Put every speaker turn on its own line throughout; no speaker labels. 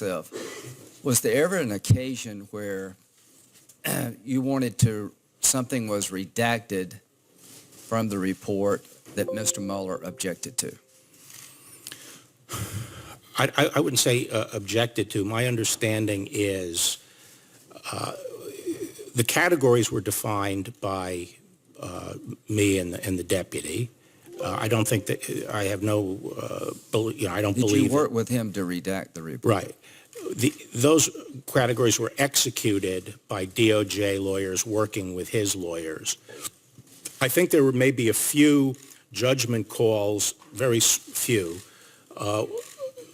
myself. Was there ever an occasion where you wanted something was redacted from the report that Mr. Mueller objected to?
I wouldn't say objected to. My understanding is the categories were defined by me and the deputy. I don't think that I have no, I don't believe.
Did you work with him to redact the report?
Right. Those categories were executed by DOJ lawyers working with his lawyers. I think there were maybe a few judgment calls, very few,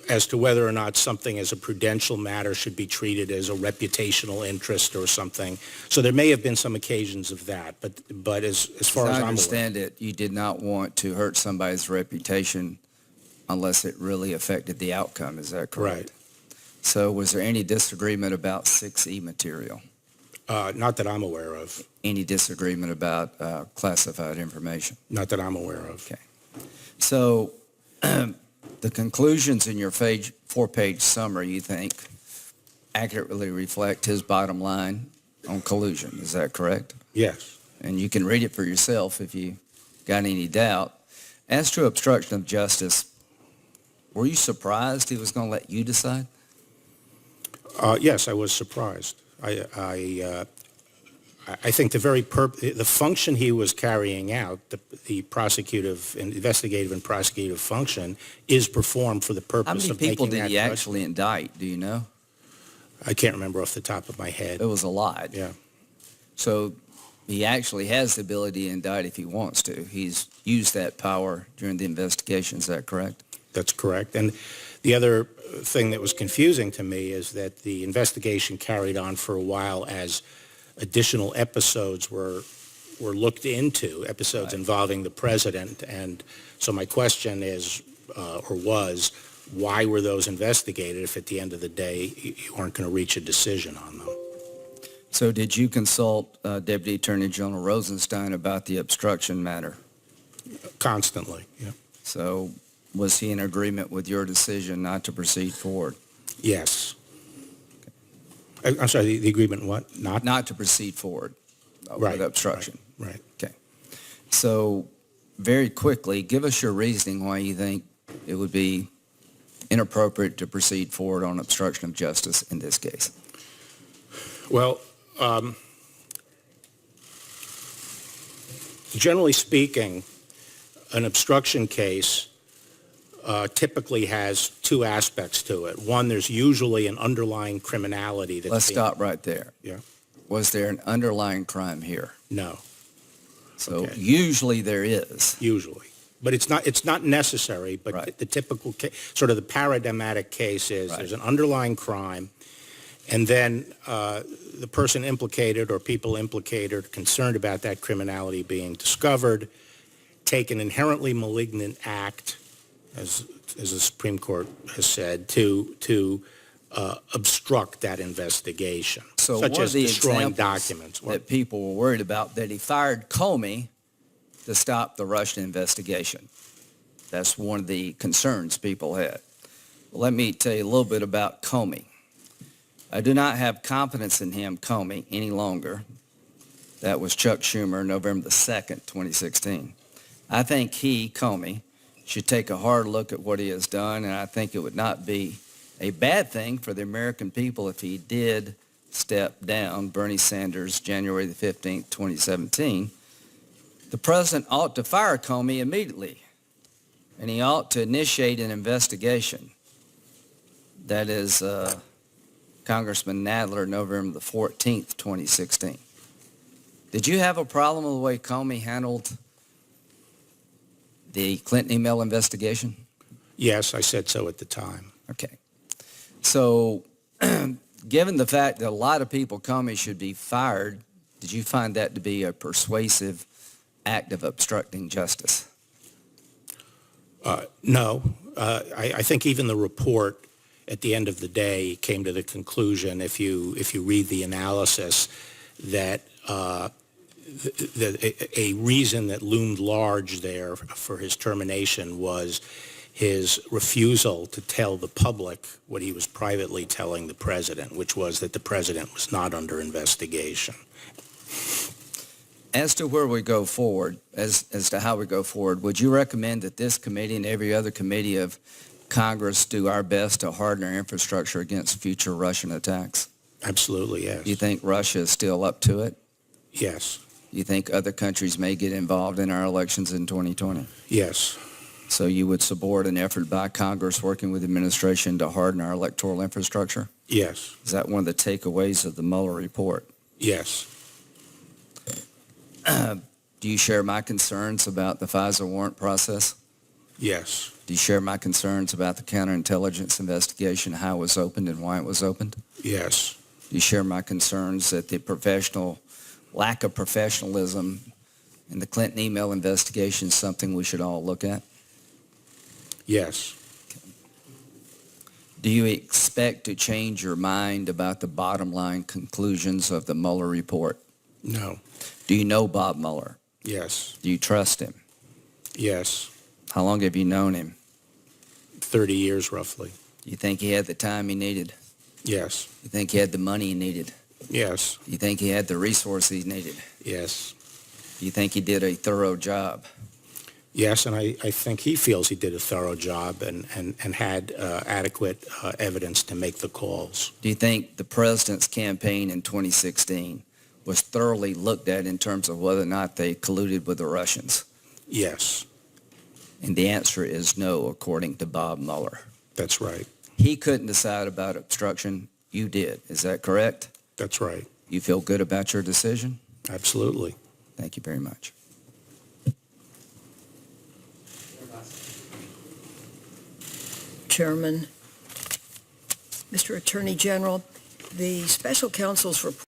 as to whether or not something as a prudential matter should be treated as a reputational interest or something. So there may have been some occasions of that, but as far as
I
I'm
understand
aware,
it, you did not want to hurt somebody's reputation unless it really affected the outcome. Is that correct?
Right.
So was there any disagreement about 6E material?
Not that I'm aware of.
Any disagreement about classified information?
Not that I'm aware of.
Okay. So the conclusions in your four-page summary, you think, accurately reflect his bottom line on collusion. Is that correct?
Yes.
And you can read it for yourself if you got any doubt. As to obstruction of justice, were you surprised he was going to let you decide?
Yes, I was surprised. I think the function he was carrying out, the prosecutive, investigative and prosecutive function, is performed for the purpose of making that.
How many people did he actually indict? Do you know?
I can't remember off the top of my head.
It was a lot.
Yeah.
So he actually has the ability to indict if he wants to. He's used that power during the investigation. Is that correct?
That's correct. And the other thing that was confusing to me is that the investigation carried on for a while as additional episodes were looked into, episodes involving the president. And so my question is, or was, why were those investigated if at the end of the day you aren't going to reach a decision on them?
So did you consult Deputy Attorney General Rosenstein about the obstruction matter?
Constantly, yeah.
So was he in agreement with your decision not to proceed forward?
Yes. Okay. I'm sorry, the agreement what?
Not to proceed forward with obstruction.
Right.
Okay. So very quickly, give us your reasoning why you think it would be inappropriate to proceed forward on obstruction of justice in this case.
Well, generally speaking, an obstruction case typically has two aspects to it. One, there's usually an underlying criminality that's
Let's stop right there.
Yeah.
Was there an underlying crime here?
No.
So usually there is.
Usually. But it's not necessary, but the typical sort of the paradigmatic case is there's an underlying crime, and then the person implicated or people implicated are concerned about that criminality being discovered, take an inherently malignant act, as the Supreme Court has said, to obstruct that investigation,
so
such as destroying
documents that people were worried about, that he fired Comey to stop the Russian investigation. That's one of the concerns people had. Well, let me tell you a little bit about Comey. I do not have confidence in him, Comey, any longer. That was Chuck Schumer, November the 2nd, 2016. I think he, Comey, should take a hard look at what he has done, and I think it would not be a bad thing for the American people if he did step down. Bernie Sanders, January the 15th, 2017. The president ought to fire Comey immediately, and he ought to initiate an investigation. That is Congressman Nadler, November the 14th, 2016. Did you have a problem with the way Comey handled the Clinton email investigation?
Yes, I said so at the time.
Okay. So given the fact that a lot of people Comey should be fired, did you find that to be a persuasive act of obstructing justice?
No. I think even the report at the end of the day came to the conclusion, if you read the analysis, that a reason that loomed large there for his termination was his refusal to tell the public what he was privately telling the president, which was that the president was not under investigation.
As to where we go forward, as to how we go forward, would you recommend that this committee and every other committee of Congress do our best to harden our infrastructure against future Russian attacks?
Absolutely, yes.
Do you think Russia is still up to it?
Yes.
Do you think other countries may get involved in our elections in 2020?
Yes.
So you would support an effort by Congress working with the administration to harden our electoral infrastructure?
Yes.
Is that one of the takeaways of the Mueller report?
Yes.
Do you share my concerns about the FISA warrant process?
Yes.
Do you share my concerns about the counterintelligence investigation, how it was opened and why it was opened?
Yes.
Do you share my concerns that the lack of professionalism in the Clinton email investigation is something we should all look at?
Yes.
Do you expect to change your mind about the bottom line conclusions of the Mueller report?
No.
Do you know Bob Mueller?
Yes.
Do you trust him?
Yes.
How long have you known him?
30 years, roughly.
Do you think he had the time he needed?
Yes.
You think he had the money he needed?
Yes.
Do you think he had the resources he needed?
Yes.
Do you think he did a thorough job?
Yes, and I think he feels he did a thorough job and had adequate evidence to make the calls.
Do you think the president's campaign in 2016 was thoroughly looked at in terms of whether or not they colluded with the Russians?
Yes.
And the answer is no, according to Bob Mueller.
That's right.
He couldn't decide about obstruction. You did. Is that correct?
That's right.
You feel good about your decision?
Absolutely.
Thank you very much.
Chairman, Mr. Attorney General, the special counsel's report